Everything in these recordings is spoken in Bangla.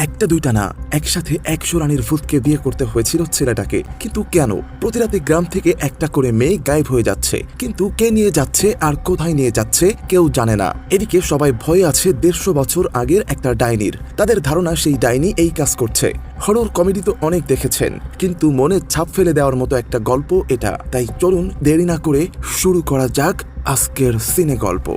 একটা দুইটা না, একসাথে 100 রানীর ভূতকে বিয়ে করতে হয়েছিল ছেলেটাকে। কিন্তু কেন? প্রতি রাতে গ্রাম থেকে একটা করে মেয়ে গায়েব হয়ে যাচ্ছে, কিন্তু কে নিয়ে যাচ্ছে আর কোথায় নিয়ে যাচ্ছে কেউ জানে না। এদিকে সবাই ভয়ে আছে 150 বছর আগের একটা ডাইনির। তাদের ধারণা সেই ডাইনি এই কাজ করছে। হরর কমেডি তো অনেক দেখেছেন, কিন্তু মনে ছাপ ফেলে দেওয়ার মতো একটা গল্প এটা। তাই চলুন দেরি না করে শুরু করা যাক আজকের সিনে গল্প।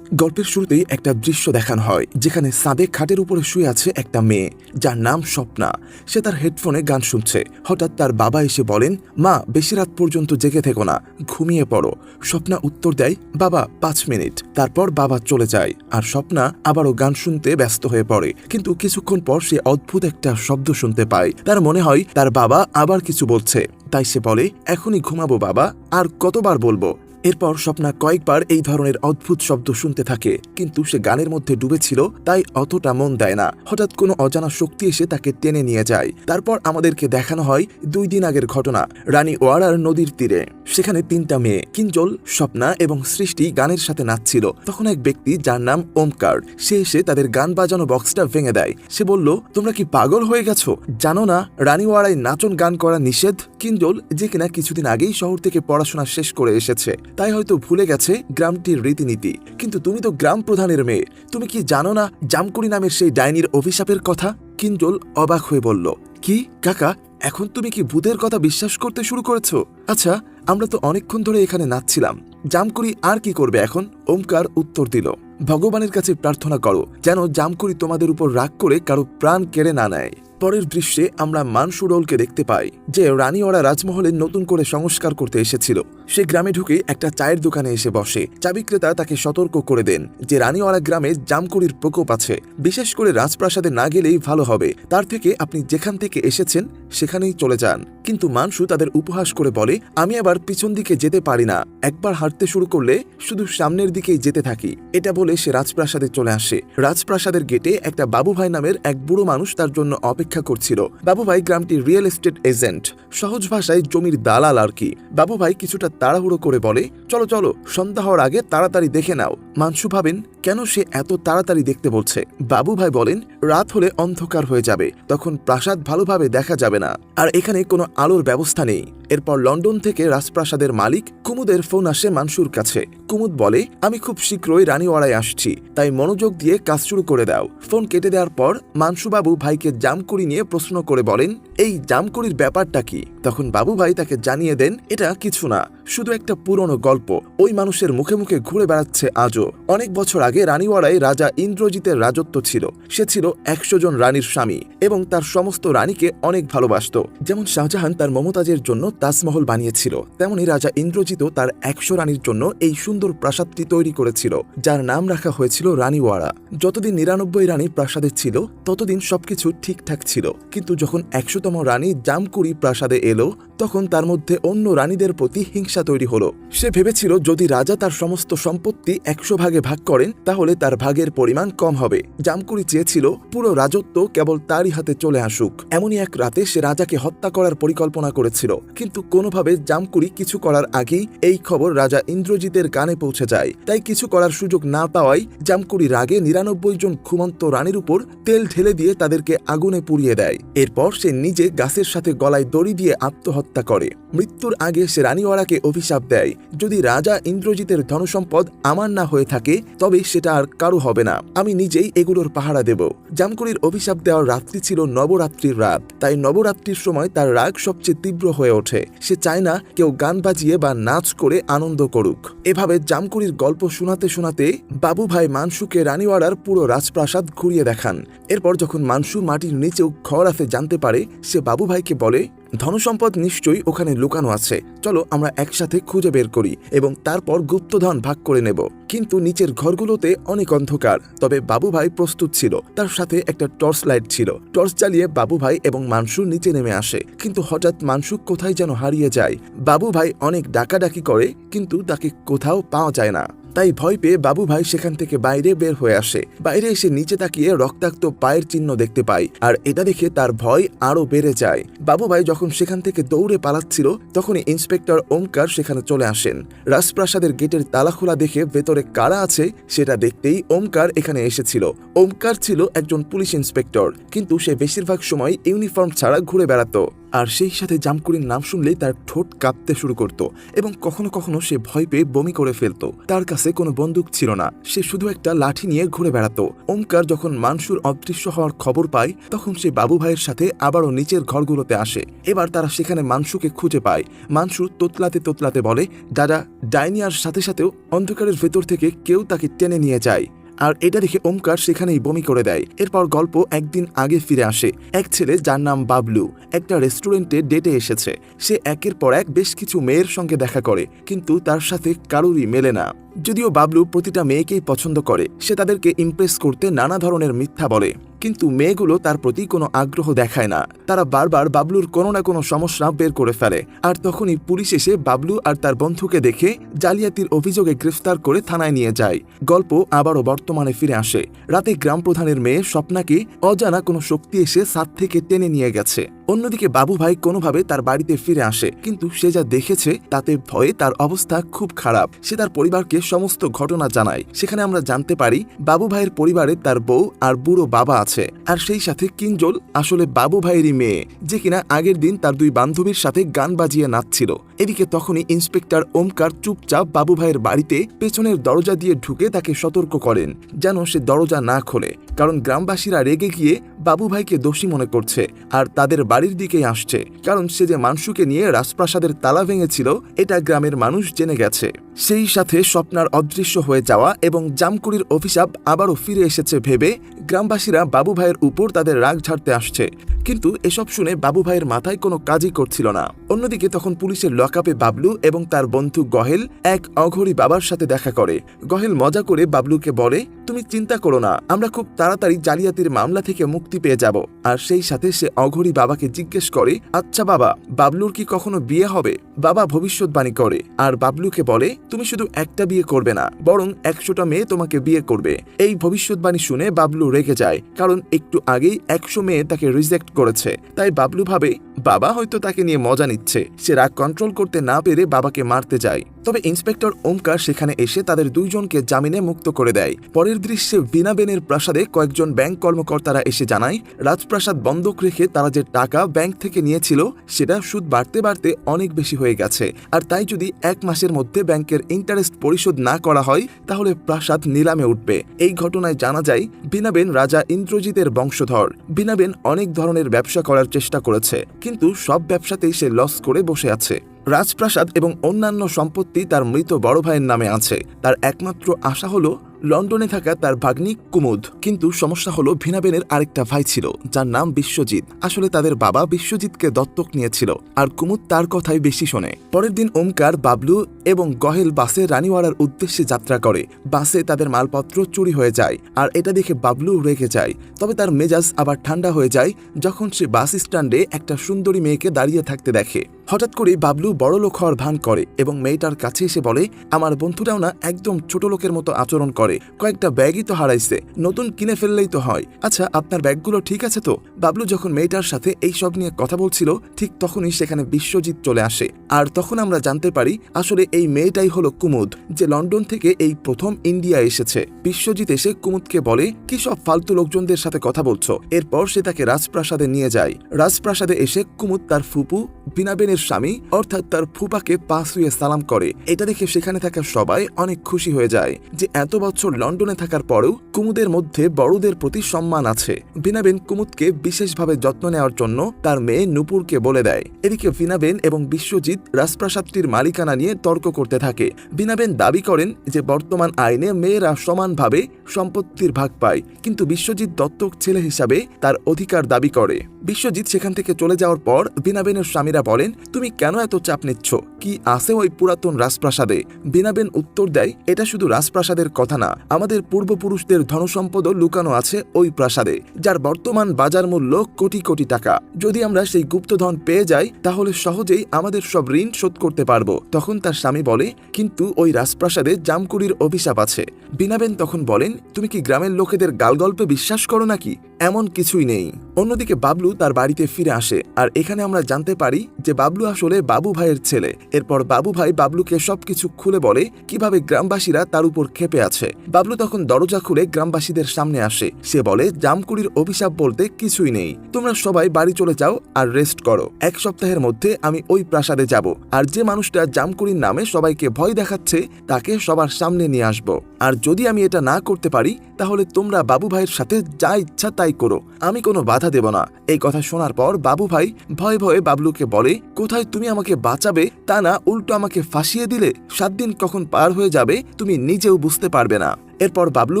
গল্পের শুরুতেই একটা দৃশ্য দেখানো হয়, যেখানে সাদে খাটের উপরে শুয়ে আছে একটা মেয়ে, যার নাম স্বপ্না। সে তার হেডফোনে গান শুনছে। হঠাৎ তার বাবা এসে বলেন, মা, বেশি রাত পর্যন্ত জেগে থেকো না, ঘুমিয়ে পড়ো। স্বপ্না উত্তর দেয়, বাবা 5 মিনিট। তারপর বাবা চলে যায়, আর স্বপ্না আবারও গান শুনতে ব্যস্ত হয়ে পড়ে। কিন্তু কিছুক্ষণ পর সে অদ্ভুত একটা শব্দ শুনতে পায়। তার মনে হয় তার বাবা আবার কিছু বলছে, তাই সে বলে, এখনই ঘুমাবো বাবা, আর কতবার বলবো। এরপর স্বপ্না কয়েকবার এই ধরনের অদ্ভুত শব্দ শুনতে থাকে, কিন্তু সে গানের মধ্যে ডুবেছিল, তাই অতটা মন দেয় না। হঠাৎ কোনো অজানা শক্তি এসে তাকে টেনে নিয়ে যায়। তারপর আমাদেরকে দেখানো হয় 2 দিন আগের ঘটনা, রানী ওয়ারার নদীর তীরে। সেখানে 3টা মেয়ে, কিঞ্জল, স্বপ্না এবং সৃষ্টি গানের সাথে নাচছিল। তখন এক ব্যক্তি, যার নাম ওমকার, সে এসে তাদের গান বাজানো বক্সটা ভেঙে দেয়। সে বলল, তোমরা কি পাগল হয়ে গেছো? জানো না রানী ওয়ারায় নাচন গান করা নিষেধ? কিঞ্জল, যে কিনা কিছুদিন আগেই শহর থেকে পড়াশোনা শেষ করে এসেছে, তাই হয়তো ভুলে গেছে গ্রামটির রীতিনীতি। কিন্তু তুমি তো গ্রাম প্রধানের মেয়ে, তুমি কি জানো না জামকুড়ি নামের সেই ডাইনির অভিশাপের কথা? কিঞ্জল অবাক হয়ে বলল, কি কাকা, এখন তুমি কি ভূতের কথা বিশ্বাস করতে শুরু করেছো? আচ্ছা, আমরা তো অনেকক্ষণ ধরে এখানে নাচছিলাম, জামকুড়ি আর কি করবে এখন? ওমকার উত্তর দিল, ভগবানের কাছে প্রার্থনা করো যেন জামকুড়ি তোমাদের উপর রাগ করে কারো প্রাণ কেড়ে না নেয়। পরের দৃশ্যে আমরা মানসুরলকে দেখতে পাই, যে রানী ওরা রাজমহলে নতুন করে সংস্কার করতে এসেছিল। সে গ্রামে ঢুকে একটা চায়ের দোকানে এসে বসে। চা বিক্রেতা তাকে সতর্ক করে দেন যে রানীওয়ালা গ্রামে জামকুড়ির প্রকোপ আছে, বিশেষ করে রাজপ্রাসাদে না গেলেই ভালো হবে। তার থেকে আপনি যেখান থেকে এসেছেন সেখানেই চলে যান। কিন্তু মানসু তাদের উপহাস করে বলে, আমি আবার পিছন দিকে যেতে পারি না, একবার হাঁটতে শুরু করলে শুধু সামনের দিকেই যেতে থাকি। এটা বলে সে রাজপ্রাসাদে চলে আসে। রাজপ্রাসাদের গেটে একটা বাবুভাই নামের এক বুড়ো মানুষ তার জন্য অপেক্ষা করছিল। বাবুভাই গ্রামটির রিয়েল এস্টেট এজেন্ট, সহজ ভাষায় জমির দালাল আর কি। বাবুভাই কিছুটা তাড়াহুড়ো করে বলে, চলো চলো, সন্ধ্যা হওয়ার আগে তাড়াতাড়ি দেখে নাও। মানসু ভাবেন, কেন সে এত তাড়াতাড়ি দেখতে বলছে। বাবুভাই বলেন, রাত হলে অন্ধকার হয়ে যাবে, তখন প্রাসাদ ভালোভাবে দেখা যাবে না, আর এখানে কোনো আলোর ব্যবস্থা নেই। এরপর লন্ডন থেকে রাজপ্রাসাদের মালিক কুমুদের ফোন আসে মানসুর কাছে। কুমুদ বলে, আমি খুব শীঘ্রই রানীওয়াড়ায় আসছি, তাই মনোযোগ দিয়ে কাজ শুরু করে দাও। ফোন কেটে দেওয়ার পর মানসুবাবু ভাইকে জামকুড়ি নিয়ে প্রশ্ন করে বলেন, এই জামকুড়ির ব্যাপারটা কি? তখন বাবু ভাই তাকে জানিয়ে দেন, এটা কিছু না, শুধু একটা পুরনো গল্প, ওই মানুষের মুখে মুখে ঘুরে বেড়াচ্ছে আজও। অনেক বছর আগে রানীওয়াড়ায় রাজা ইন্দ্রজিতের রাজত্ব ছিল। সে ছিল 100 জন রানীর স্বামী এবং তার সমস্ত রানীকে অনেক ভালোবাসত। যেমন শাহজাহান তার মমতাজের জন্য তাজমহল বানিয়েছিল, তেমনি রাজা ইন্দ্রজিতও তার 100 রানীর জন্য এই সুন্দর প্রাসাদটি তৈরি করেছিল, যার নাম রাখা হয়েছিল রানীওয়াড়া। যতদিন 99 রানী প্রাসাদে ছিল ততদিন সবকিছু ঠিকঠাক ছিল, কিন্তু যখন 100তম রানী জামকুড়ি প্রাসাদে এলো, তখন তার মধ্যে অন্য রানীদের প্রতি হিংসা তৈরি হলো। সে ভেবেছিল যদি রাজা তার সমস্ত সম্পত্তি 100 ভাগে ভাগ করেন তাহলে তার ভাগের পরিমাণ কম হবে। জামকুড়ি চেয়েছিল পুরো রাজত্ব কেবল তারই হাতে চলে আসুক। এমনই এক রাতে সে রাজাকে হত্যা করার পরিকল্পনা করেছিল, কিন্তু কোনোভাবে জামকুড়ি কিছু করার আগেই এই খবর রাজা ইন্দ্রজিতের কানে পৌঁছে যায়। তাই কিছু করার সুযোগ না পাওয়ায় জামকুড়ি রাগে 99 জন ঘুমন্ত রানীর উপর তেল ঢেলে দিয়ে তাদেরকে আগুনে পুড়িয়ে দেয়। এরপর সে নিজে গাছের সাথে গলায় দড়ি দিয়ে আত্মহত্যা করে। মৃত্যুর আগে সে রানীওয়াড়াকে অভিশাপ দেয়, যদি রাজা ইন্দ্রজিতের ধনসম্পদ আমার না হয়ে থাকে তবে সেটা আর কারো হবে না, আমি নিজেই এগুলোর পাহারা দেব। জামকুড়ির অভিশাপ দেওয়ার রাত্রি ছিল নবরাত্রির রাত, তাই নবরাত্রির সময় তার রাগ সবচেয়ে তীব্র হয়ে ওঠে। সে চায় না কেউ গান বাজিয়ে বা নাচ করে আনন্দ করুক। এভাবে জামকুড়ির গল্প শোনাতে শোনাতে বাবুভাই মানসুকে রানীওয়াড়ার পুরো রাজপ্রাসাদ ঘুরিয়ে দেখান। এরপর যখন মানসু মাটির নিচেও ঘর আছে জানতে পারে, সে বাবুভাইকে বলে, ধনসম্পদ নিশ্চয়ই ওখানে লুকানো আছে, চলো আমরা একসাথে খুঁজে বের করি এবং তারপর গুপ্তধন ভাগ করে নেব। কিন্তু নিচের ঘরগুলোতে অনেক অন্ধকার, তবে বাবুভাই প্রস্তুত ছিল। তার সাথে একটা টর্চ লাইট ছিল। টর্চ জ্বালিয়ে বাবুভাই এবং মানসু নিচে নেমে আসে, কিন্তু হঠাৎ মানসু কোথায় যেন হারিয়ে যায়। বাবুভাই অনেক ডাকাডাকি করে, কিন্তু তাকে কোথাও পাওয়া যায় না। তাই ভয় পেয়ে বাবু ভাই সেখান থেকে বাইরে বের হয়ে আসে। বাইরে এসে নিচে তাকিয়ে রক্তাক্ত পায়ের চিহ্ন দেখতে পায়, আর এটা দেখে তার ভয় আরো বেড়ে যায়। বাবু ভাই যখন সেখান থেকে দৌড়ে পালাচ্ছিল তখনই ইন্সপেক্টর ওমকার সেখানে চলে আসেন। রাজপ্রাসাদের গেটের তালা খোলা দেখে ভেতরে কারা আছে সেটা দেখতেই ওমকার এখানে এসেছিল। ওমকার ছিল একজন পুলিশ ইন্সপেক্টর, কিন্তু সে বেশিরভাগ সময় ইউনিফর্ম ছাড়া ঘুরে বেড়াতো। আর সেই সাথে জামকুড়ির নাম শুনলেই তার ঠোঁট কাঁপতে শুরু করত এবং কখনো কখনো সে ভয় পেয়ে বমি করে ফেলতো। তার কাছে কোনো বন্দুক ছিল না, সে শুধু একটা লাঠি নিয়ে ঘুরে বেড়াতো। ওমকার যখন মানসুর অদৃশ্য হওয়ার খবর পায় তখন সে বাবু ভাইয়ের সাথে আবারও নিচের ঘরগুলোতে আসে। এবার তারা সেখানে মানসুকে খুঁজে পায়। মানসু তোতলাতে তোতলাতে বলে, দাদা, ডাইনিয়ার সাথে সাথেও অন্ধকারের ভেতর থেকে কেউ তাকে টেনে নিয়ে যায়। আর এটা দেখে ওমকার সেখানেই বমি করে দেয়। এরপর গল্প একদিন আগে ফিরে আসে। এক ছেলে যার নাম বাবলু একটা রেস্টুরেন্টে ডেটে এসেছে। সে একের পর এক বেশ কিছু মেয়ের সঙ্গে দেখা করে, কিন্তু তার সাথে কারোরই মেলে না। যদিও বাবলু প্রতিটা মেয়েকেই পছন্দ করে, সে তাদেরকে ইমপ্রেস করতে নানা ধরনের মিথ্যা বলে, কিন্তু মেয়েগুলো তার প্রতি কোনো আগ্রহ দেখায় না। তারা বারবার বাবলুর কোনো না কোনো সমস্যা বের করে ফেলে। আর তখনই পুলিশ এসে বাবলু আর তার বন্ধুকে দেখে জালিয়াতির অভিযোগে গ্রেফতার করে থানায় নিয়ে যায়। গল্প আবারও বর্তমানে ফিরে আসে। রাতে গ্রাম প্রধানের মেয়ে স্বপ্নাকে অজানা কোনো শক্তি এসে ছাদ থেকে টেনে নিয়ে গেছে। অন্যদিকে বাবু ভাই কোনোভাবে তার বাড়িতে ফিরে আসে, কিন্তু সে যা দেখেছে তাতে ভয়ে তার অবস্থা খুব খারাপ। সে তার পরিবারকে সমস্ত ঘটনা জানায়। সেখানে আমরা জানতে পারি বাবু ভাইয়ের পরিবারে তার বউ আর বুড়ো বাবা আছে, আর সেই সাথে কিঞ্জল আসলে বাবু ভাইয়েরই মেয়ে, যে কিনা আগের দিন তার দুই বান্ধবীর সাথে গান বাজিয়ে নাচছিল। এদিকে তখনই ইন্সপেক্টর ওমকার চুপচাপ বাবু ভাইয়ের বাড়িতে পেছনের দরজা দিয়ে ঢুকে তাকে সতর্ক করেন যেন সে দরজা না খোলে, কারণ গ্রামবাসীরা রেগে গিয়ে বাবু ভাইকে দোষী মনে করছে আর তাদের বাড়ির দিকেই আসছে, কারণ সে যে মানসুকে নিয়ে রাজপ্রাসাদের তালা ভেঙেছিল এটা গ্রামের মানুষ জেনে গেছে। সেই সাথে স্বপ্নার অদৃশ্য হয়ে যাওয়া এবং জামকুড়ির অভিশাপ আবারও ফিরে এসেছে ভেবে গ্রামবাসীরা বাবু ভাইয়ের উপর তাদের রাগ ঝাড়তে আসছে। কিন্তু এসব শুনে বাবু ভাইয়ের মাথায় কোনো কাজই করছিল না। অন্যদিকে তখন পুলিশের লকআপে বাবলু এবং তার বন্ধু গহেল এক অঘরী বাবার সাথে দেখা করে। গহেল মজা করে বাবলুকে বলে, তুমি চিন্তা করো না, আমরা খুব তাড়াতাড়ি জালিয়াতির মামলা থেকে মুক্তি পেয়ে যাব। আর সেই সাথে সে অঘরী বাবাকে জিজ্ঞেস করে, আচ্ছা বাবা, বাবলুর কি কখনো বিয়ে হবে? বাবা ভবিষ্যৎবাণী করে আর বাবলুকে বলে, তুমি শুধু একটা বিয়ে করবে না, বরং 100টা মেয়ে তোমাকে বিয়ে করবে। এই ভবিষ্যৎবাণী শুনে বাবলু রেগে যায়, কারণ একটু আগেই 100 মেয়ে তাকে রিজেক্ট করেছে। তাই বাবলু ভাবে বাবা হয়তো তাকে নিয়ে মজা নিচ্ছে। সে রাগ কন্ট্রোল করতে না পেরে বাবাকে মারতে যায়। তবে ইন্সপেক্টর ওমকার সেখানে এসে তাদের দুইজনকে জামিনে মুক্ত করে দেয়। পরের দৃশ্যে ভিনাবেনের প্রাসাদে কয়েকজন ব্যাংক কর্মকর্তারা এসে জানায় রাজপ্রাসাদ বন্ধক রেখে তারা যে টাকা ব্যাংক থেকে নিয়েছিল সেটা সুদ বাড়তে বাড়তে অনেক বেশি হয়ে গেছে, আর তাই যদি 1 মাসের মধ্যে ব্যাংকের ইন্টারেস্ট পরিশোধ না করা হয় তাহলে প্রাসাদ নিলামে উঠবে। এই ঘটনায় জানা যায় ভিনাবেন রাজা ইন্দ্রজিতের বংশধর। ভিনাবেন অনেক ধরনের ব্যবসা করার চেষ্টা করেছে, কিন্তু সব ব্যবসাতেই সে লস করে বসে আছে। রাজপ্রাসাদ এবং অন্যান্য সম্পত্তি তার মৃত বড় ভাইয়ের নামে আছে। তার একমাত্র আশা হলো লন্ডনে থাকা তার ভাগ্নি কুমুদ। কিন্তু সমস্যা হলো ভিনাবেনের আরেকটা ভাই ছিল যার নাম বিশ্বজিৎ। আসলে তাদের বাবা বিশ্বজিৎকে দত্তক নিয়েছিল, আর কুমুদ তার কথাই বেশি শোনে। পরের দিন ওমকার, বাবলু এবং গহেল বাসে রানীওয়াড়ার উদ্দেশ্যে যাত্রা করে। বাসে তাদের মালপত্র চুরি হয়ে যায়, আর এটা দেখে বাবলু রেগে যায়। তবে তার মেজাজ আবার ঠান্ডা হয়ে যায় যখন সে বাস স্ট্যান্ডে একটা সুন্দরী মেয়েকে দাঁড়িয়ে থাকতে দেখে। হঠাৎ করে বাবলু বড় লোক হওয়ার ভান করে এবং মেয়েটার কাছে এসে বলে, আমার বন্ধুরাও না একদম ছোট লোকের মতো আচরণ করে, কয়েকটা ব্যাগই তো হারাইছে, নতুন কিনে ফেললেই তো হয়। আচ্ছা, আপনার ব্যাগগুলো ঠিক আছে তো? বাবলু যখন মেয়েটার সাথে এই সব নিয়ে কথা বলছিল ঠিক তখনই সেখানে বিশ্বজিৎ চলে আসে। আর তখন আমরা জানতে পারি আসলে এই মেয়েটাই হলো কুমুদ, যে লন্ডন থেকে এই প্রথম ইন্ডিয়া এসেছে। বিশ্বজিৎ এসে কুমুদকে বলে, কি সব ফালতু লোকজনদের সাথে কথা বলছো? এরপর সে তাকে রাজপ্রাসাদে নিয়ে যায়। রাজপ্রাসাদে এসে কুমুদ তার ফুপু ভিনাবেনের স্বামী অর্থাৎ তার ফুপাকে পা ছুঁয়ে সালাম করে। এটা দেখে সেখানে থাকা সবাই অনেক খুশি হয়ে যায় যে এত বছর লন্ডনে থাকার পরেও কুমুদের মধ্যে বড়দের প্রতি সম্মান আছে। ভিনাবেন কুমুদকে বিশেষভাবে যত্ন নেওয়ার জন্য তার মেয়ে নূপুরকে বলে দেয়। এদিকে ভিনাবেন এবং বিশ্বজিৎ রাজপ্রাসাদটির মালিকানা নিয়ে তর্ক করতে থাকে। ভিনাবেন দাবি করেন যে বর্তমান আইনে মেয়েরা সমানভাবে সম্পত্তির ভাগ পায়, কিন্তু বিশ্বজিৎ দত্তক ছেলে হিসাবে তার অধিকার দাবি করে। বিশ্বজিৎ সেখান থেকে চলে যাওয়ার পর বিনাবেনের স্বামীরা বলেন, তুমি কেন এত চাপ নিচ্ছ? কি আছে ওই পুরাতন রাজপ্রাসাদে? বিনাবেন উত্তর দেয়, এটা শুধু রাজপ্রাসাদের কথা না, আমাদের পূর্বপুরুষদের ধনসম্পদও লুকানো আছে ওই প্রাসাদে, যার বর্তমান বাজার মূল্য কোটি কোটি টাকা। যদি আমরা সেই গুপ্তধন পেয়ে যাই তাহলে সহজেই আমাদের সব ঋণ শোধ করতে পারবো। তখন তার স্বামী বলে, কিন্তু ওই রাজপ্রাসাদে জামকুড়ির অভিশাপ আছে। বিনাবেন তখন বলেন, তুমি কি গ্রামের লোকেদের গালগল্পে বিশ্বাস করো নাকি? এমন কিছুই নেই। অন্যদিকে বাবলু তার বাড়িতে ফিরে আসে, আর এখানে আমরা জানতে পারি যে বাবলু আসলে বাবু ভাইয়ের ছেলে। এরপর বাবু ভাই বাবলুকে সবকিছু খুলে বলে কিভাবে গ্রামবাসীরা তার উপর ক্ষেপে আছে। বাবলু তখন দরজা খুলে গ্রামবাসীদের সামনে আসে। সে বলে, জামকুড়ির অভিশাপ বলতে কিছুই নেই, তোমরা সবাই বাড়ি চলে যাও আর রেস্ট করো। 1 সপ্তাহের মধ্যে আমি ওই প্রাসাদে যাব, আর যে মানুষটা জামকুড়ির নামে সবাইকে ভয় দেখাচ্ছে তাকে সবার সামনে নিয়ে আসব। আর যদি আমি এটা না করতে পারি তাহলে তোমরা বাবু ভাইয়ের সাথে যা ইচ্ছা তাই করো, আমি কোনো বাধা দেব না। এই কথা শোনার পর বাবু ভাই ভয়ে ভয়ে বাবলুকে বলে, কোথায় তুমি আমাকে বাঁচাবে তা না, উল্টো আমাকে ফাঁসিয়ে দিলে 7 দিন কখন পার হয়ে যাবে তুমি নিজেও বুঝতে পারবে না। এরপর বাবলু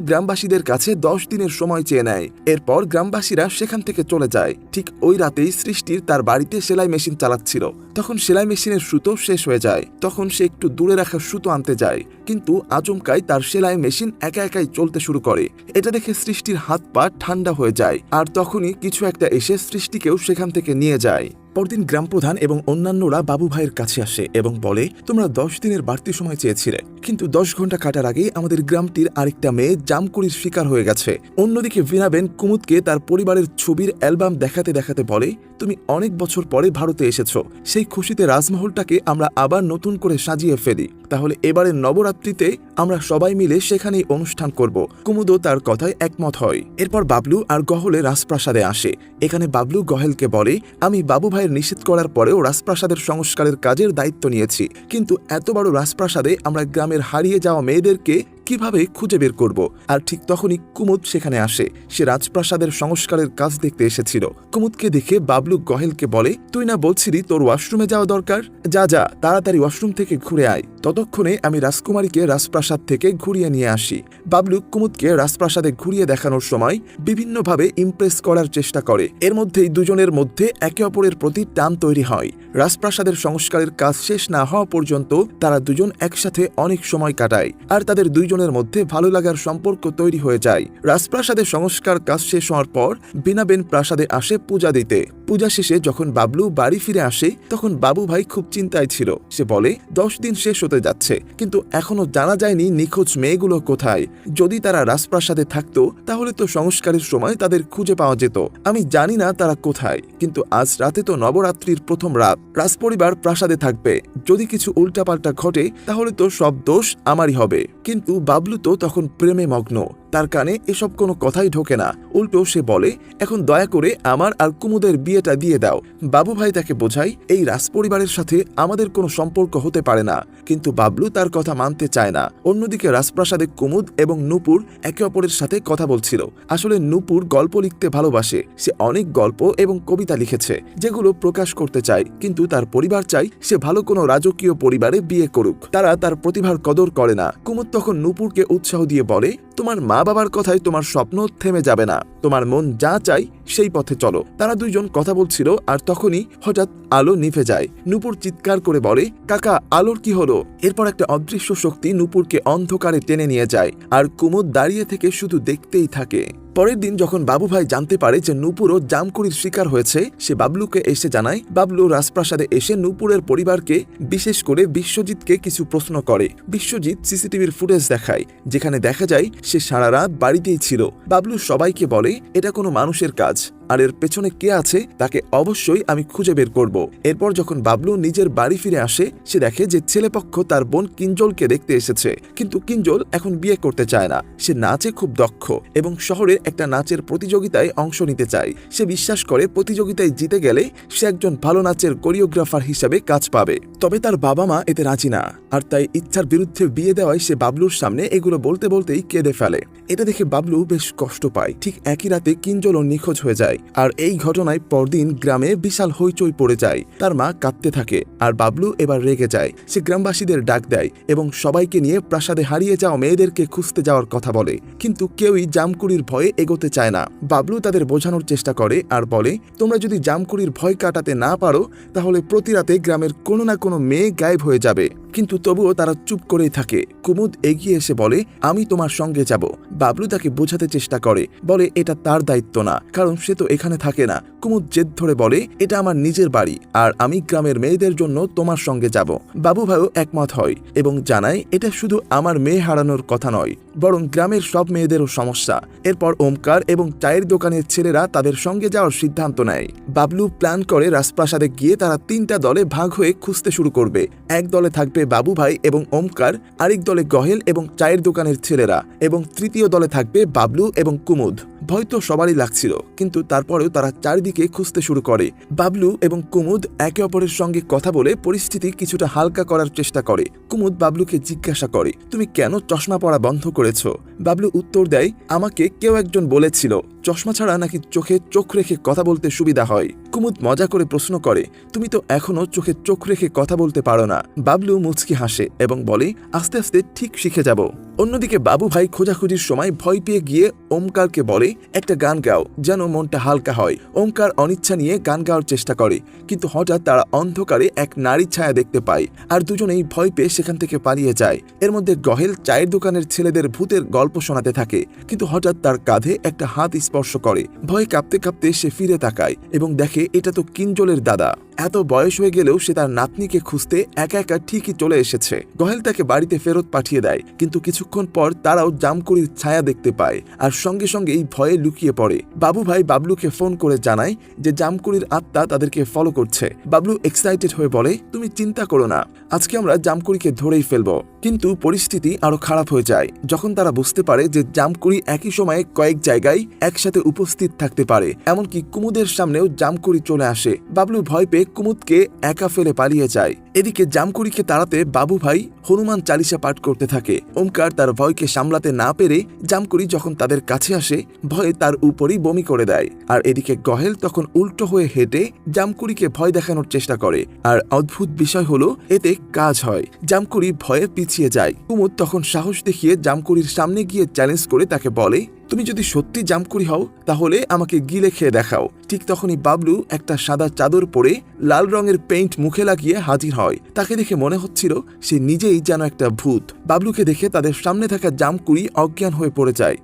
গ্রামবাসীদের কাছে 10 দিনের সময় চেয়ে নেয়। এরপর গ্রামবাসীরা সেখান থেকে চলে যায়। ঠিক ওই রাতেই সৃষ্টির তার বাড়িতে সেলাই মেশিন চালাচ্ছিল। তখন সেলাই মেশিনের সুতো শেষ হয়ে যায়। তখন সে একটু দূরে রাখা সুতো আনতে যায়, কিন্তু আচমকাই তার সেলাই মেশিন একা একাই চলতে শুরু করে। এটা দেখে সৃষ্টির হাত পা ঠান্ডা হয়ে যায়, আর তখনই কিছু একটা এসে সৃষ্টিকেও সেখান থেকে নিয়ে যায়। পরদিন গ্রামপ্রধান এবং অন্যান্যরা বাবু ভাইয়ের কাছে আসে এবং বলে, তোমরা 10 দিনের বাড়তি সময় চেয়েছিলে, কিন্তু 10 ঘন্টা কাটার আগেই আমাদের গ্রামটির আরেকটা মেয়ে জামকুড়ির শিকার হয়ে গেছে। অন্যদিকে বিনাবেন কুমুদকে তার পরিবারের ছবির অ্যালবাম দেখাতে দেখাতে বলে, তুমি অনেক বছর পরে ভারতে এসেছো, সেই খুশিতে রাজমহলটাকে আমরা আবার নতুন করে সাজিয়ে ফেলি। তাহলে এবারের নবরাত্রিতে আমরা সবাই মিলে সেখানেই অনুষ্ঠান করব। কুমুদও তার কথায় একমত হয়। এরপর বাবলু আর গহলে রাজপ্রাসাদে আসে। এখানে বাবলু গহেলকে বলে, আমি বাবু ভাইয়ের নিষেধ করার পরেও রাজপ্রাসাদের সংস্কারের কাজের দায়িত্ব নিয়েছি, কিন্তু এত বড় রাজপ্রাসাদে আমরা গ্রামের হারিয়ে যাওয়া মেয়েদেরকে কিভাবে খুঁজে বের করব? আর ঠিক তখনই কুমুদ সেখানে আসে। সে রাজপ্রাসাদের সংস্কারের কাজ দেখতে এসেছিল। কুমুদকে দেখে বাবলু গহেলকে বলে, তুই না বলছিলি তোর ওয়াশরুমে যাওয়া দরকার, যা যা তাড়াতাড়ি ওয়াশরুম থেকে ঘুরে আয়, ততক্ষণে আমি রাজকুমারীকে রাজপ্রাসাদ থেকে ঘুরিয়ে নিয়ে আসি। বাবলু কুমুদকে রাজপ্রাসাদে ঘুরিয়ে দেখানোর সময় বিভিন্নভাবে ইমপ্রেস করার চেষ্টা করে। এর মধ্যেই দুজনের মধ্যে একে অপরের প্রতি টান তৈরি হয়। রাজপ্রাসাদের সংস্কারের কাজ শেষ না হওয়া পর্যন্ত তারা দুজন একসাথে অনেক সময় কাটায়, আর তাদের দুইজনের মধ্যে ভালো লাগার সম্পর্ক তৈরি হয়ে যায়। রাজপ্রাসাদের সংস্কার কাজ শেষ হওয়ার পর বিনাবেন প্রাসাদে আসে পূজা দিতে। পূজা শেষে যখন বাবলু বাড়ি ফিরে আসে তখন বাবু ভাই খুব চিন্তায় ছিল। সে বলে, 10 দিন শেষ হতে যাচ্ছে, কিন্তু এখনো জানা যায়নি নিখোঁজ মেয়েগুলো কোথায়। যদি তারা রাজপ্রাসাদে থাকতো তাহলে তো সংস্কারের সময় তাদের খুঁজে পাওয়া যেত। আমি জানি না তারা কোথায়, কিন্তু আজ রাতে তো নবরাত্রির প্রথম রাত, রাজপরিবার প্রাসাদে থাকবে। যদি কিছু উল্টাপাল্টা ঘটে তাহলে তো সব দোষ আমারই হবে। কিন্তু বাবলু তো তখন প্রেমে মগ্ন, তার কানে এসব কোনো কথাই ঢোকে না। উল্টো সে বলে, এখন দয়া করে আমার আর কুমুদের বিয়েটা দিয়ে দাও। বাবু ভাই তাকে বোঝায়, এই রাজপরিবারের সাথে আমাদের কোনো সম্পর্ক হতে পারে না, কিন্তু বাবলু তার কথা মানতে চায় না। অন্যদিকে রাজপ্রাসাদে কুমুদ এবং নূপুর একে অপরের সাথে কথা বলছিল। আসলে নূপুর গল্প লিখতে ভালোবাসে। সে অনেক গল্প এবং কবিতা লিখেছে যেগুলো প্রকাশ করতে চায়, কিন্তু তার পরিবার চায় সে ভালো কোনো রাজকীয় পরিবারে বিয়ে করুক। তারা তার প্রতিভার কদর করে না। কুমুদ তখন নূপুরকে উৎসাহ দিয়ে বলে, তোমার মা বাবার কথায় তোমার স্বপ্ন থেমে যাবে না, তোমার মন যা চাই সেই পথে চলো। তারা দুইজন কথা বলছিল, আর তখনই হঠাৎ আলো নিভে যায়। নূপুর চিৎকার করে বলে, কাকা আলোর কি হলো? এরপর একটা অদৃশ্য শক্তি নূপুরকে অন্ধকারে টেনে নিয়ে যায়, আর কুমুদ দাঁড়িয়ে থেকে শুধু দেখতেই থাকে। পরের দিন যখন বাবু ভাই জানতে পারে যে নূপুরও জামকুড়ির শিকার হয়েছে, সে বাবলুকে এসে জানায়। বাবলু রাজপ্রাসাদে এসে নূপুরের পরিবারকে, বিশেষ করে বিশ্বজিৎকে কিছু প্রশ্ন করে। বিশ্বজিৎ সিসিটিভির ফুটেজ দেখায়, যেখানে দেখা যায় সে সারা রাত বাড়িতেই ছিল। বাবলু সবাইকে বলে, এটা কোনো মানুষের কাজ, আর এর পেছনে কে আছে তাকে অবশ্যই আমি খুঁজে বের করব। এরপর যখন বাবলু নিজের বাড়ি ফিরে আসে, সে দেখে যে ছেলেপক্ষ তার বোন কিঞ্জলকে দেখতে এসেছে, কিন্তু কিঞ্জল এখন বিয়ে করতে চায় না। সে নাচে খুব দক্ষ এবং শহরের একটা নাচের প্রতিযোগিতায় অংশ নিতে চায়। সে বিশ্বাস করে প্রতিযোগিতায় জিতে গেলে সে একজন ভালো নাচের কোরিওগ্রাফার হিসেবে কাজ পাবে। তবে তার বাবা মা এতে রাজি না, আর তাই ইচ্ছার বিরুদ্ধে বিয়ে দেওয়ায় সে বাবলুর সামনে এগুলো বলতে বলতেই কেঁদে ফেলে। এটা দেখে বাবলু বেশ কষ্ট পায়। ঠিক একই রাতে কিঞ্জলও নিখোঁজ হয়ে যায়। যায়। আর এই ঘটনায় পরদিন গ্রামে বিশাল হইচই পড়ে যায়। তার মা কাঁদতে থাকে আর বাবলু এবার রেগে যায়। সে গ্রামবাসীদের ডাক দেয় এবং সবাইকে নিয়ে প্রাসাদে হারিয়ে যাওয়া মেয়েদেরকে খুঁজতে যাওয়ার কথা বলে, কিন্তু কেউই জামকুড়ির ভয়ে এগোতে চায় না। বাবলু তাদের বোঝানোর চেষ্টা করে আর বলে, তোমরা যদি জামকুড়ির ভয় কাটাতে না পারো তাহলে প্রতি রাতে গ্রামের কোনো না কোনো মেয়ে গায়েব হয়ে যাবে। কিন্তু তবুও তারা চুপ করেই থাকে। কুমুদ এগিয়ে এসে বলে, আমি তোমার সঙ্গে যাব। বাবলু তাকে বোঝাতে চেষ্টা করে, বলে এটা তার দায়িত্ব না, কারণ সে তো এখানে থাকে না। কুমুদ জেদ ধরে বলে, এটা আমার নিজের বাড়ি আর আমি গ্রামের মেয়েদের জন্য তোমার সঙ্গে যাব। বাবু ভাইও একমত হয় এবং জানায় এটা শুধু আমার মেয়ে হারানোর কথা নয়, বরং গ্রামের সব মেয়েদেরও সমস্যা। এরপর ওমকার এবং চায়ের দোকানের ছেলেরা তাদের সঙ্গে যাওয়ার সিদ্ধান্ত নেয়। বাবলু প্ল্যান করে রাজপ্রাসাদে গিয়ে তারা 3টা দলে ভাগ হয়ে খুঁজতে শুরু করবে। এক দলে থাকবে বাবু ভাই এবং ওমকার, আরেক দলে গহেল এবং চায়ের দোকানের ছেলেরা, এবং তৃতীয় দলে থাকবে বাবলু এবং কুমুদ। ভয় তো সবারই লাগছিল, কিন্তু তারপরেও তারা চারিদিকে খুঁজতে শুরু করে। বাবলু এবং কুমুদ একে অপরের সঙ্গে কথা বলে পরিস্থিতি কিছুটা হালকা করার চেষ্টা করে। কুমুদ বাবলুকে জিজ্ঞাসা করে, তুমি কেন চশমা পরা বন্ধ করেছো? বাবলু উত্তর দেয়, আমাকে কেউ একজন বলেছিল চশমা ছাড়া নাকি চোখে চোখ রেখে কথা বলতে সুবিধা হয়। কুমুদ মজা করে প্রশ্ন করে, তুমি তো এখনো চোখে চোখ রেখে কথা বলতে পারো না। বাবলু মুচকি হাসে এবং বলে, আস্তে আস্তে ঠিক শিখে যাব। অন্যদিকে বাবু ভাই খোঁজাখুঁজির সময় ভয় পেয়ে গিয়ে ওমকারকে বলে, একটা গান গাও যেন মনটা হালকা হয়। ওমকার অনিচ্ছা নিয়ে গান গাওয়ার চেষ্টা করে, কিন্তু হঠাৎ তারা অন্ধকারে এক নারীর ছায়া দেখতে পায় আর দুজনেই ভয় পেয়ে সেখান থেকে পালিয়ে যায়। এর মধ্যে গহেল চায়ের দোকানের ছেলেদের ভূতের গল্প শোনাতে থাকে, কিন্তু হঠাৎ তার কাঁধে একটা হাত স্পর্শ করে। ভয়ে কাঁপতে কাঁপতে সে ফিরে তাকায় এবং দেখে এটা তো কিঞ্জলের দাদা। এত বয়স হয়ে গেলেও সে তার নাতনিকে খুঁজতে একা একা ঠিকই চলে এসেছে। গহেল তাকে বাড়িতে ফেরত পাঠিয়ে দেয়, কিন্তু কিছুক্ষণ পর তারাও জামকুড়ির ছায়া দেখতে পায় আর সঙ্গে সঙ্গেই ভয়ে লুকিয়ে পড়ে। বাবু ভাই বাবলুকে ফোন করে জানায় যে জামকুড়ির আত্মা তাদেরকে ফলো করছে। বাবলু এক্সাইটেড হয়ে বলে, তুমি চিন্তা করো না, আজকে আমরা জামকুড়িকে ধরেই ফেলবো। কিন্তু পরিস্থিতি আরো খারাপ হয়ে যায় যখন তারা বুঝতে পারে যে জামকুড়ি একই সময়ে কয়েক জায়গায় একসাথে উপস্থিত থাকতে পারে। এমনকি কুমুদের সামনেও জামকুড়ি চলে আসে। বাবলু ভয় পেয়ে কুমুদকে একা ফেলে পালিয়ে যায়। এদিকে জামকুড়িকে তাড়াতে বাবু ভাই হনুমান চালিসা পাঠ করতে থাকে। ওমকার তার ভয়কে সামলাতে না পেরে জামকুড়ি যখন তাদের কাছে আসে ভয়ে তার উপরই বমি করে দেয়। আর এদিকে গহেল তখন উল্টো হয়ে হেঁটে জামকুড়িকে ভয় দেখানোর চেষ্টা করে, আর অদ্ভুত বিষয় হলো এতে কাজ হয়। জামকুড়ি ভয়ে পিছিয়ে যায়। কুমুদ তখন সাহস দেখিয়ে জামকুড়ির সামনে গিয়ে চ্যালেঞ্জ করে তাকে বলে, তুমি যদি সত্যি জামকুড়ি হও তাহলে আমাকে গিলে খেয়ে দেখাও। ঠিক তখনই বাবলু একটা সাদা চাদর পরে লাল রঙের পেইন্ট মুখে লাগিয়ে হাজির হয়। তাকে দেখে মনে হচ্ছিল সে নিজেই যেন একটা ভূত। বাবলুকে দেখে তাদের সামনে থাকা জামকুড়ি অজ্ঞান হয়ে পড়ে যায়।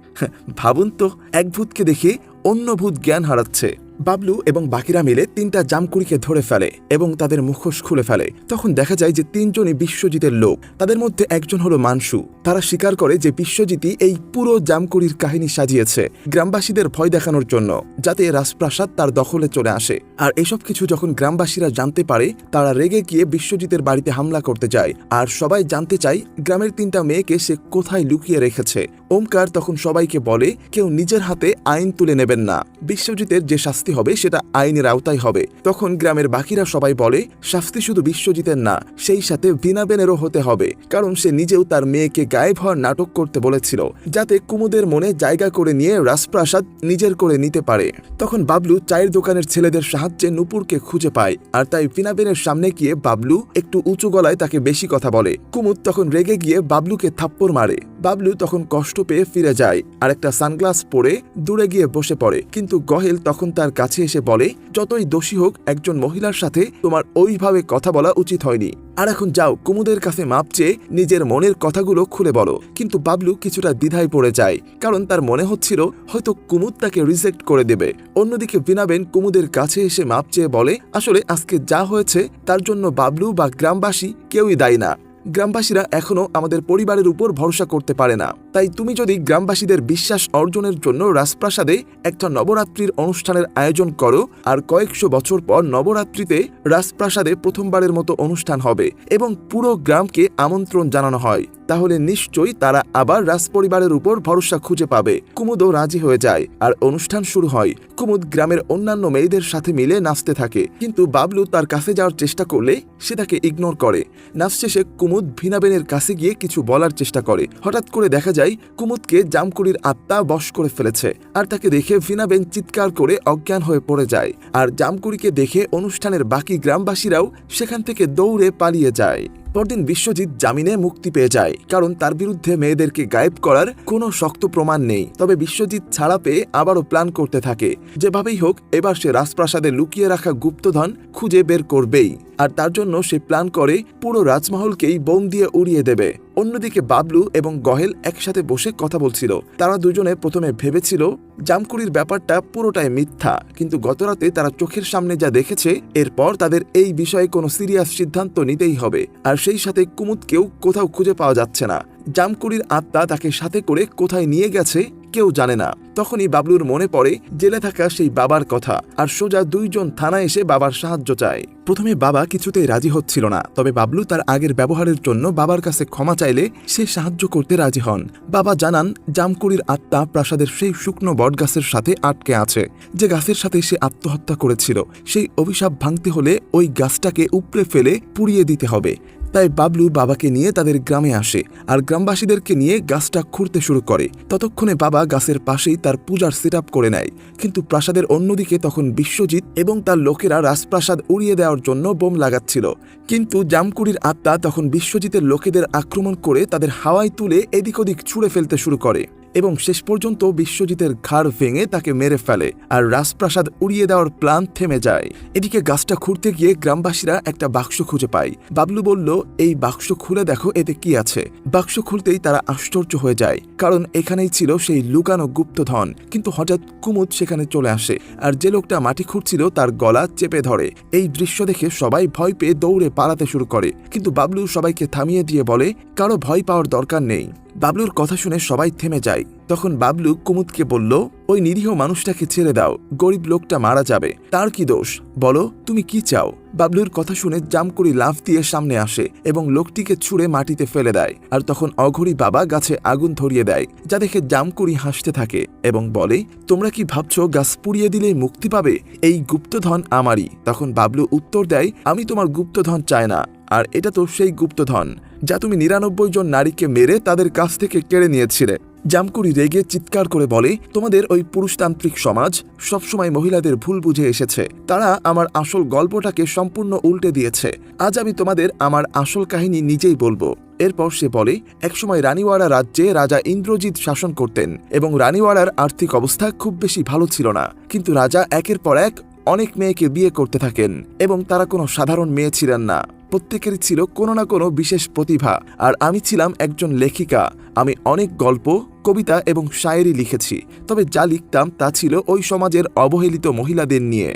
ভাবুন তো, এক ভূতকে দেখে অন্য ভূত জ্ঞান হারাচ্ছে। বাবলু এবং বাকিরা মিলে 3টা জামকুড়িকে ধরে ফেলে এবং তাদের মুখোশ খুলে ফেলে। তখন দেখা যায় যে 3জনই বিশ্বজিতের লোক। তাদের মধ্যে একজন হলো মানসু। তারা স্বীকার করে যে বিশ্বজিৎই এই পুরো জামকুড়ির কাহিনী সাজিয়েছে গ্রামবাসীদের ভয় দেখানোর জন্য, যাতে রাজপ্রাসাদ তার দখলে চলে আসে। আর এসব কিছু যখন গ্রামবাসীরা জানতে পারে তারা রেগে গিয়ে বিশ্বজিতের বাড়িতে হামলা করতে যায়। আর সবাই জানতে চায় গ্রামের 3টা মেয়েকে সে কোথায় লুকিয়ে রেখেছে। ওমকার তখন সবাইকে বলে, কেউ নিজের হাতে আইন তুলে নেবেন না। বিশ্বজিতের যে শাস্তি হবে সেটা আইনের আওতায় হবে। তখন গ্রামের বাকিরা সবাই বলে, শাস্তি শুধু বিশ্বজিতের না, সেই সাথে ভিনাবেনেরও হতে হবে, কারণ সে নিজেও তার মেয়েকে গায়েব হওয়ার নাটক করতে বলেছিল, যাতে কুমুদের মনে জায়গা করে নিয়ে রাজপ্রাসাদ নিজের করে নিতে পারে। তখন বাবলু চায়ের দোকানের ছেলেদের সাহায্যে নূপুরকে খুঁজে পায়, আর তাই ভিনাবেনের সামনে গিয়ে বাবলু একটু উঁচু গলায় তাকে বেশি কথা বলে। কুমুদ তখন রেগে গিয়ে বাবলুকে থাপ্পড় মারে। বাবলু তখন কষ্ট পেয়ে ফিরে যায় আর একটা সানগ্লাস পরে দূরে গিয়ে বসে পড়ে। কিন্তু গহেল তখন তার কাছে এসে বলে, যতই দোষী হোক একজন মহিলার সাথে তোমার ওইভাবে কথা বলা উচিত হয়নি। আর এখন যাও, কুমুদের কাছে মাপ চেয়ে নিজের মনের কথাগুলো খুলে বলো। কিন্তু বাবলু কিছুটা দ্বিধায় পড়ে যায়, কারণ তার মনে হচ্ছিল হয়তো কুমুদ তাকে রিজেক্ট করে দেবে। অন্যদিকে ভিনাবেন কুমুদের কাছে এসে মাপ চেয়ে বলে, আসলে আজকে যা হয়েছে তার জন্য বাবলু বা গ্রামবাসী কেউই দায়ী না। গ্রামবাসীরা এখনো আমাদের পরিবারের উপর ভরসা করতে পারে না। তাই তুমি যদি গ্রামবাসীদের বিশ্বাস অর্জনের জন্য রাজপ্রাসাদে একটা নবরাত্রির অনুষ্ঠানের আয়োজন করো, আর কয়েকশো বছর পর নবরাত্রিতে রাজপ্রাসাদে প্রথমবারের মতো অনুষ্ঠান হবে এবং পুরো গ্রামকে আমন্ত্রণ জানানো হয়, তাহলে নিশ্চয়ই তারা আবার রাজপরিবারের উপর ভরসা খুঁজে পাবে। কুমুদও রাজি হয়ে যায় আর অনুষ্ঠান শুরু হয়। কুমুদ গ্রামের অন্যান্য মেয়েদের সাথে মিলে নাচতে থাকে, কিন্তু বাবলু তার কাছে যাওয়ার চেষ্টা করলে সে তাকে ইগনোর করে। নাচ শেষে কুমুদ ভিনাবেনের কাছে গিয়ে কিছু বলার চেষ্টা করে। হঠাৎ করে দেখা যায় কুমুদকে জামকুড়ির আত্মা বশ করে ফেলেছে, আর তাকে দেখে ভিনাবেন চিৎকার করে অজ্ঞান হয়ে পড়ে যায়। আর জামকুড়িকে দেখে অনুষ্ঠানের বাকি গ্রামবাসীরাও সেখান থেকে দৌড়ে পালিয়ে যায়। পরদিন বিশ্বজিৎ জামিনে মুক্তি পেয়ে যায়, কারণ তার বিরুদ্ধে মেয়েদেরকে গায়েব করার কোনো শক্ত প্রমাণ নেই। তবে বিশ্বজিৎ ছাড়া পেয়ে আবারও প্ল্যান করতে থাকে, যেভাবেই হোক এবার সে রাজপ্রাসাদে লুকিয়ে রাখা গুপ্তধন খুঁজে বের করবেই। আর তার জন্য সে প্ল্যান করে পুরো রাজমহলকেই বোম দিয়ে উড়িয়ে দেবে। অন্যদিকে বাবলু এবং গহেল একসাথে বসে কথা বলছিল। তারা দুজনে প্রথমে ভেবেছিল জামকুড়ির ব্যাপারটা পুরোটাই মিথ্যা, কিন্তু গতরাতে তারা চোখের সামনে যা দেখেছে, এরপর তাদের এই বিষয়ে কোনো সিরিয়াস সিদ্ধান্ত নিতেই হবে। আর সেই সাথে কুমুদকেও কোথাও খুঁজে পাওয়া যাচ্ছে না। জামকুড়ির আত্মা তাকে সাথে করে কোথায় নিয়ে গেছে কেউ জানে না। তখনই বাবলুর মনে পড়ে জেলে থাকা সেই বাবার কথা, আর সোজা দুইজন থানায় এসে বাবার সাহায্য চায়। প্রথমে বাবা কিছুতেই রাজি হচ্ছিল না, তবে বাবলু তার আগের ব্যবহারের জন্য বাবার কাছে ক্ষমা চাইলে সে সাহায্য করতে রাজি হন। বাবা জানান জামকুড়ির আত্মা প্রাসাদের সেই শুকনো বটগাছের সাথে আটকে আছে, যে গাছের সাথে সে আত্মহত্যা করেছিল। সেই অভিশাপ ভাঙতে হলে ওই গাছটাকে উপড়ে ফেলে পুড়িয়ে দিতে হবে। তাই বাবলু বাবাকে নিয়ে তাদের গ্রামে আসে আর গ্রামবাসীদেরকে নিয়ে গাছটা খুঁড়তে শুরু করে। ততক্ষণে বাবা গাছের পাশেই তার পূজার সেট করে নেয়, কিন্তু প্রাসাদের অন্যদিকে তখন বিশ্বজিৎ এবং তার লোকেরা রাজপ্রাসাদ উড়িয়ে দেওয়ার জন্য বোম লাগাচ্ছিল। কিন্তু জামকুড়ির আত্মা তখন বিশ্বজিতের লোকেদের আক্রমণ করে তাদের হাওয়ায় তুলে এদিক ওদিক ছুঁড়ে ফেলতে শুরু করে এবং শেষ পর্যন্ত বিশ্বজিতের ঘাড় ভেঙে তাকে মেরে ফেলে, আর রাজপ্রাসাদ উড়িয়ে দেওয়ার প্ল্যান থেমে যায়। এদিকে গাছটা খুঁড়তে গিয়ে গ্রামবাসীরা একটা বাক্স খুঁজে পায়। বাবলু বলল, এই বাক্স খুলে দেখো এতে কি আছে। বাক্স খুলতেই তারা আশ্চর্য হয়ে যায়, কারণ এখানেই ছিল সেই লুকানো গুপ্তধন। কিন্তু হঠাৎ কুমুদ সেখানে চলে আসে, আর যে লোকটা মাটি খুঁড়ছিল তার গলা চেপে ধরে। এই দৃশ্য দেখে সবাই ভয় পেয়ে দৌড়ে পালাতে শুরু করে, কিন্তু বাবলু সবাইকে থামিয়ে দিয়ে বলে, কারো ভয় পাওয়ার দরকার নেই। বাবলুর কথা শুনে সবাই থেমে যায়। তখন বাবলু কুমুদকে বলল, ওই নিরীহ মানুষটাকে ছেড়ে দাও, গরিব লোকটা মারা যাবে, তার কি দোষ, বলো তুমি কি চাও। বাবলুর কথা শুনে জামকুড়ি লাফ দিয়ে সামনে আসে এবং লোকটিকে ছুঁড়ে মাটিতে ফেলে দেয়। আর তখন অঘরী বাবা গাছে আগুন ধরিয়ে দেয়, যা দেখে জামকুড়ি হাসতে থাকে এবং বলে, তোমরা কি ভাবছো গাছ পুড়িয়ে দিলেই মুক্তি পাবে? এই গুপ্তধন আমারই। তখন বাবলু উত্তর দেয়, আমি তোমার গুপ্তধন চাই না, আর এটা তো সেই গুপ্তধন যা তুমি ৯৯ জন নারীকে মেরে তাদের কাছ থেকে কেড়ে নিয়েছিলে। জামকুড়ি রেগে চিৎকার করে বলে, তোমাদের ওই পুরুষতান্ত্রিক সমাজ সবসময় মহিলাদের ভুল বুঝে এসেছে। তারা আমার আসল গল্পটাকে সম্পূর্ণ উল্টে দিয়েছে। আজ আমি তোমাদের আমার আসল কাহিনী নিজেই বলবো। এরপর সে বলে, একসময় রানীওয়াড়া রাজ্যে রাজা ইন্দ্রজিৎ শাসন করতেন এবং রানীওয়াড়ার আর্থিক অবস্থা খুব বেশি ভালো ছিল না। কিন্তু রাজা একের পর এক অনেক মেয়েকে বিয়ে করতে থাকেন এবং তারা কোনো সাধারণ মেয়ে ছিলেন না। প্রত্যেকেরই ছিল কোনো না কোনো বিশেষ প্রতিভা, আর আমি ছিলাম একজন লেখিকা। আমি অনেক গল্প, কবিতা এবং শায়েরি লিখেছি, তবে যা লিখতাম তা ছিল ওই সমাজের অবহেলিত মহিলাদের নিয়ে।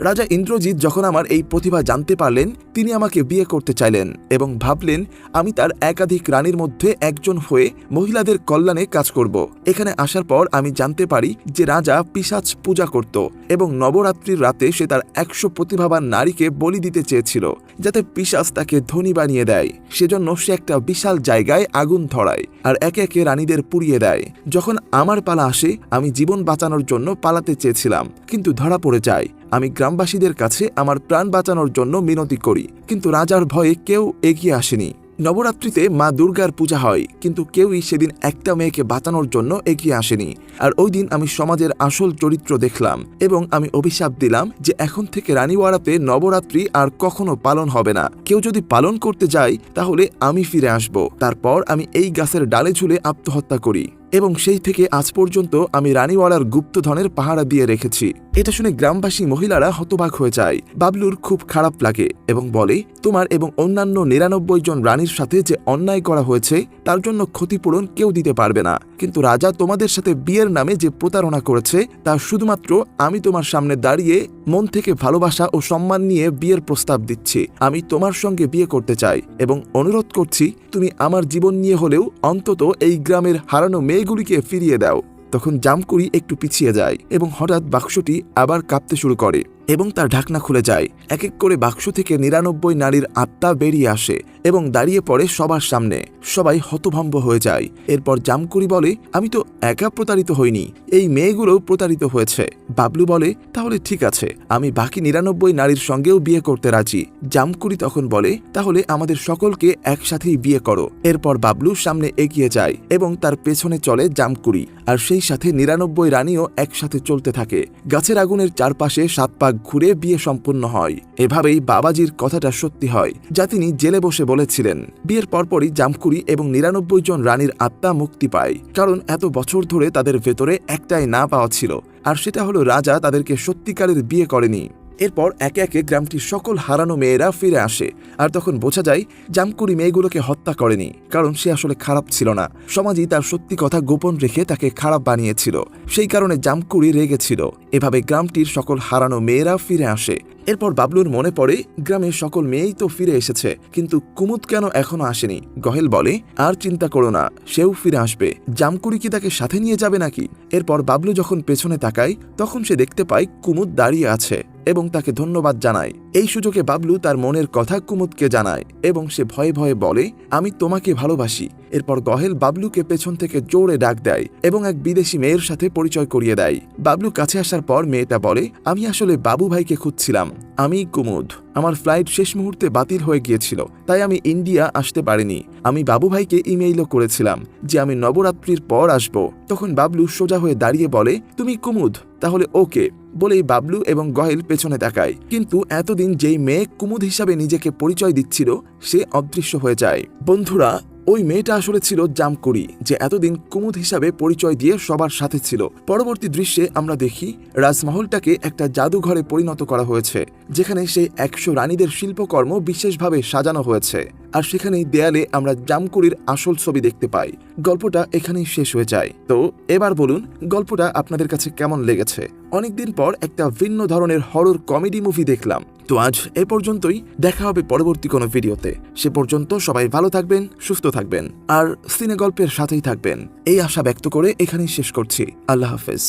রাজা ইন্দ্রজিৎ যখন আমার এই প্রতিভা জানতে পারলেন, তিনি আমাকে বিয়ে করতে চাইলেন এবং ভাবলেন আমি তার একাধিক রানীর মধ্যে একজন হয়ে মহিলাদের কল্যাণে কাজ করব। এখানে আসার পর আমি জানতে পারি যে রাজা পিশাচ পূজা করত এবং নবরাত্রির রাতে সে তার ১০০ প্রতিভাবান নারীকে বলি দিতে চেয়েছিল, যাতে পিশাচ তাকে ধনী বানিয়ে দেয়। সেজন্য সে একটা বিশাল জায়গায় আগুন ধরায় আর একে একে রানীদের পুড়িয়ে দেয়। যখন আমার পালা আসে, আমি জীবন বাঁচানোর জন্য পালাতে চেয়েছিলাম, কিন্তু ধরা পড়ে যায়। আমি গ্রামবাসীদের কাছে আমার প্রাণ বাঁচানোর জন্য মিনতি করি, কিন্তু রাজার ভয়ে কেউ এগিয়ে আসেনি। নবরাত্রিতে মা দুর্গার পূজা হয়, কিন্তু কেউই সেদিন একটা মেয়েকে বাঁচানোর জন্য এগিয়ে আসেনি। আর ওই দিন আমি সমাজের আসল চরিত্র দেখলাম এবং আমি অভিশাপ দিলাম যে এখন থেকে রানীওয়াড়াতে নবরাত্রি আর কখনো পালন হবে না। কেউ যদি পালন করতে যায় তাহলে আমি ফিরে আসব। তারপর আমি এই গাছের ডালে ঝুলে আত্মহত্যা করি এবং সেই থেকে আজ পর্যন্ত আমি রানীওয়াড়ার গুপ্তধনের পাহারা দিয়ে রেখেছি। এটা শুনে গ্রামবাসী মহিলারা হতবাক হয়ে যায়। বাবলুর খুব খারাপ লাগে এবং বলে, তোমার এবং অন্যান্য ৯৯ জন রানীর সাথে যে অন্যায় করা হয়েছে তার জন্য ক্ষতিপূরণ কেউ দিতে পারবে না, কিন্তু রাজা তোমাদের সাথে বিয়ের নামে যে প্রতারণা করেছে তা শুধুমাত্র আমি তোমার সামনে দাঁড়িয়ে মন থেকে ভালোবাসা ও সম্মান নিয়ে বিয়ের প্রস্তাব দিচ্ছি। আমি তোমার সঙ্গে বিয়ে করতে চাই এবং অনুরোধ করছি তুমি আমার জীবন নিয়ে হলেও অন্তত এই গ্রামের হারানো মেয়েগুলিকে ফিরিয়ে দাও। তখন জামকুড়ি একটু পিছিয়ে যায় এবং হঠাৎ বাক্সটি আবার কাঁপতে শুরু করে। এবং তার ঢাকনা খুলে যায়। এক এক করে বাক্স থেকে 99 নারীর আত্মা বেরিয়ে আসে এবং দাঁড়িয়ে পড়ে সবার সামনে। সবাই হতভম্ব হয়ে যায়। এরপর জামকুড়ি বলে, আমি তো একা প্রতারিত হইনি, এই মেয়েগুলোও প্রতারিত হয়েছে। বাবলু বলে, তাহলে ঠিক আছে, আমি বাকি 99 নারীর সঙ্গেও বিয়ে করতে রাজি। জামকুড়ি তখন বলে, তাহলে আমাদের সকলকে একসাথেই বিয়ে করো। এরপর বাবলু সামনে এগিয়ে যায় এবং তার পেছনে চলে জামকুড়ি, আর সেই সাথে 99 রানীও একসাথে চলতে থাকে। গাছের আগুনের চারপাশে 7 পাক ঘুরে বিয়ে সম্পন্ন হয়। এভাবেই বাবাজির কথাটা সত্যি হয়, যা তিনি জেলে বসে বলেছিলেন। বিয়ের পরপরই জামকুড়ি এবং 99 জন রানীর আত্মা মুক্তি পায়, কারণ এত বছর ধরে তাদের ভেতরে একটাই না পাওয়া ছিল, আর সেটা হলো রাজা তাদেরকে সত্যিকারের বিয়ে করেনি। এরপর একে একে গ্রামটির সকল হারানো মেয়েরা ফিরে আসে, আর তখন বোঝা যায় জামকুড়ি মেয়েগুলোকে হত্যা করেনি, কারণ সে আসলে খারাপ ছিল না। সমাজই তার সত্যি কথা গোপন রেখে তাকে খারাপ বানিয়েছিল, সেই কারণে জামকুড়ি রেগেছিল। এভাবে গ্রামটির সকল হারানো মেয়েরা ফিরে আসে। এরপর বাবলুর মনে পড়ে, গ্রামের সকল মেয়েই তো ফিরে এসেছে, কিন্তু কুমুদ কেন এখনো আসেনি? গহেল বলে, আর চিন্তা করো না, সেও ফিরে আসবে। জামকুড়ি কি তাকে সাথে নিয়ে যাবে নাকি? এরপর বাবলু যখন পেছনে তাকায়, তখন সে দেখতে পায় কুমুদ দাঁড়িয়ে আছে এবং তাকে ধন্যবাদ জানায়। এই সুযোগে বাবলু তার মনের কথা কুমুদকে জানায় এবং সে ভয়ে ভয়ে বলে, আমি তোমাকে ভালোবাসি। এরপর গহেল বাবলুকে পেছন থেকে জোরে ডাক দেয় এবং এক বিদেশি মেয়ের সাথে পরিচয় করিয়ে দেয়। বাবলু কাছে আসার পর মেয়েটা বলে, আমি আসলে বাবু ভাইকে খুঁজছিলাম। আমি কুমুদ। আমার ফ্লাইট শেষ মুহূর্তে বাতিল হয়ে গিয়েছিল, তাই আমি ইন্ডিয়া আসতে পারিনি। আমি বাবু ভাইকে ইমেইলও করেছিলাম যে আমি নবরাত্রির পর আসব। তখন বাবলু সোজা হয়ে দাঁড়িয়ে বলে, তুমি কুমুদ, তাহলে ওকে। বলেই বাবলু এবং গহেল পেছনে তাকায়, কিন্তু এতদিন যেই মেয়ে কুমুদ হিসাবে নিজেকে পরিচয় দিচ্ছিল সে অদৃশ্য হয়ে যায়। বন্ধুরা, ওই মেয়েটা আসলে ছিল জামকুড়ি, যে এতদিন কুমুদ হিসাবে পরিচয় দিয়ে সবার সাথে ছিল। পরবর্তী দৃশ্যে আমরা দেখি রাজমহলটাকে একটা জাদুঘরে পরিণত করা হয়েছে, যেখানে সেই 100 রানীদের শিল্পকর্ম বিশেষভাবে সাজানো হয়েছে, আর সেখানেই দেয়ালে আমরা জামকুড়ির আসল ছবি দেখতে পাই। গল্পটা এখানেই শেষ হয়ে যায়। তো এবার বলুন, গল্পটা আপনাদের কাছে কেমন লেগেছে? অনেকদিন পর একটা ভিন্ন ধরনের হরর কমেডি মুভি দেখলাম। তো আজ এ পর্যন্তই, দেখা হবে পরবর্তী কোনো ভিডিওতে। সে পর্যন্ত সবাই ভালো থাকবেন, সুস্থ থাকবেন, আর সিনে গল্পের সাথেই থাকবেন, এই আশা ব্যক্ত করে এখানেই শেষ করছি। আল্লাহ হাফেজ।